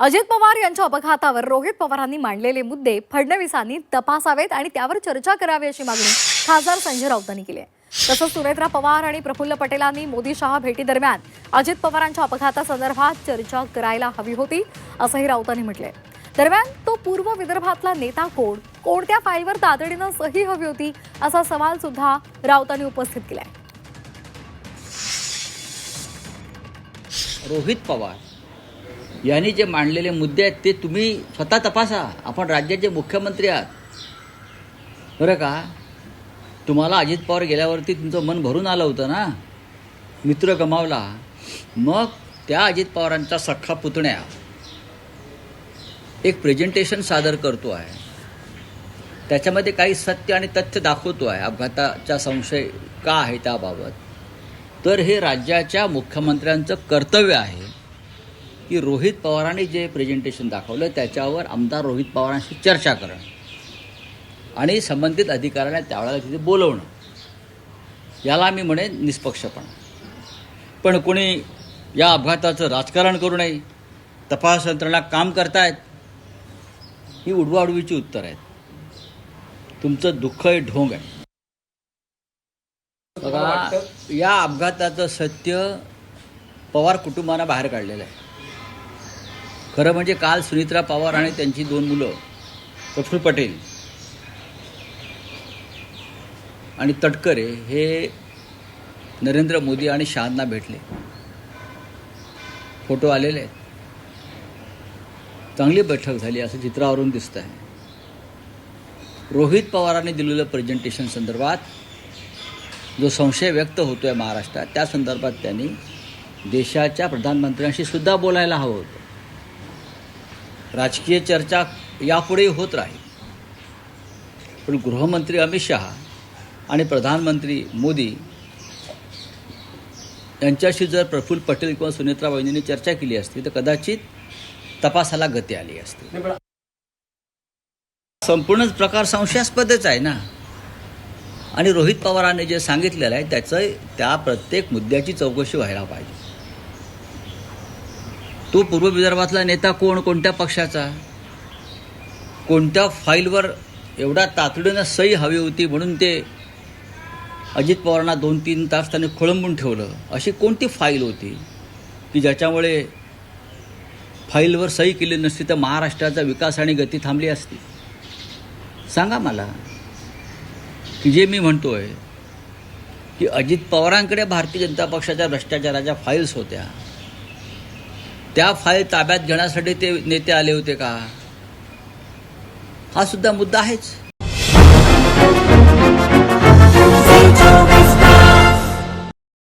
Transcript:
अजित पवार यांच्या अपघातावर रोहित पवारांनी मांडलेले मुद्दे फडणवीसांनी तपासावेत आणि त्यावर चर्चा करावी अशी मागणी खासदार संजय राऊतांनी केली आहे। तसंच सुनेत्रा पवार आणि प्रफुल्ल पटेलांनी मोदी शहा भेटीदरम्यान अजित पवारांच्या अपघातासंदर्भात चर्चा करायला हवी होती असंही राऊतांनी म्हटलंय। दरम्यान तो पूर्व विदर्भातला नेता कोण, कोणत्या फाईलवर तातडीनं सही हवी होती असा सवाल सुद्धा राऊतांनी उपस्थित केलाय। रोहित पवार यांनी जे मांडलेले मुद्दे आहेत ते तुम्ही स्वतः तपासा। आपण राज्याचे मुख्यमंत्री आहात, बरं का? तुम्हाला अजित पवार गेल्यावरती तुमचं मन भरून आलं होतं ना, मित्र गमावला। मग त्या अजित पवारांचा सख्खा पुतण्या एक प्रेझेंटेशन सादर करतो आहे, त्याच्यामध्ये काही सत्य आणि तथ्य दाखवतो आहे अपघाताचा संशय का आहे त्याबाबत। तर हे राज्याच्या मुख्यमंत्र्यांचं कर्तव्य आहे की रोहित पवारांनी जे प्रेझेंटेशन दाखवलं त्याच्यावर आमदार रोहित पवारांशी चर्चा करणं आणि संबंधित अधिकाऱ्यांना त्यावेळेला तिथे बोलवणं, याला मी म्हणेन निष्पक्षपणा। पण कोणी या अपघाताचं राजकारण करू नये, तपास यंत्रणा काम करतायत, ही उडवाउडवीची उत्तर आहेत। तुमचं दुःख हे ढोंग आहे। बघा, या अपघाताचं सत्य पवार कुटुंबानं बाहेर काढलेलं आहे। खरं म्हणजे काल सुनेत्रा पवार आणि त्यांची 2 मुलं प्रफुल्ल पटेल आणि तटकरे हे नरेंद्र मोदी आणि शहांना भेटले, फोटो आलेले आहेत। चांगली बैठक झाली असं चित्रावरून दिसतं आहे। रोहित पवारांनी दिलेलं प्रेझेंटेशन संदर्भात जो संशय व्यक्त होतोय महाराष्ट्रात, त्या संदर्भात त्यांनी देशाच्या प्रधानमंत्र्यांशी सुद्धा बोलायला हवं होतं। राजकीय चर्चा यापुढे होत राहील, पण गृहमंत्री अमित शहा आणि प्रधानमंत्री मोदी यांच्याशी जर प्रफुल्ल पटेल किंवा सुनेत्रा वहिनींनी चर्चा केली असती तर कदाचित तपासाला गती आली असती। संपूर्ण प्रकार संशयास्पदच आहे ना। आणि रोहित पवारांनी जे सांगितलेलं आहे त्याचं त्या प्रत्येक मुद्द्याची चौकशी व्हायला पाहिजे। तो पूर्व विदर्भातला नेता कोण, कोणत्या पक्षाचा, कोणत्या फाईलवर एवढा तातडीनं सही हवी होती म्हणून ते अजित पवारांना 2-3 तास त्यांनी खोळंबून ठेवलं, अशी कोणती फाईल होती की ज्याच्यामुळे फाईलवर सही केली नसती तर महाराष्ट्राचा विकास आणि गती थांबली असती? सांगा मला। की जे मी म्हणतोय की अजित पवारांकडे भारतीय जनता पक्षाच्या भ्रष्टाचाराच्या फाईल्स होत्या, त्या फाईल ताब्यात घेण्यासाठी ते नेते आले होते का? हा सुद्धा मुद्दा आहेच।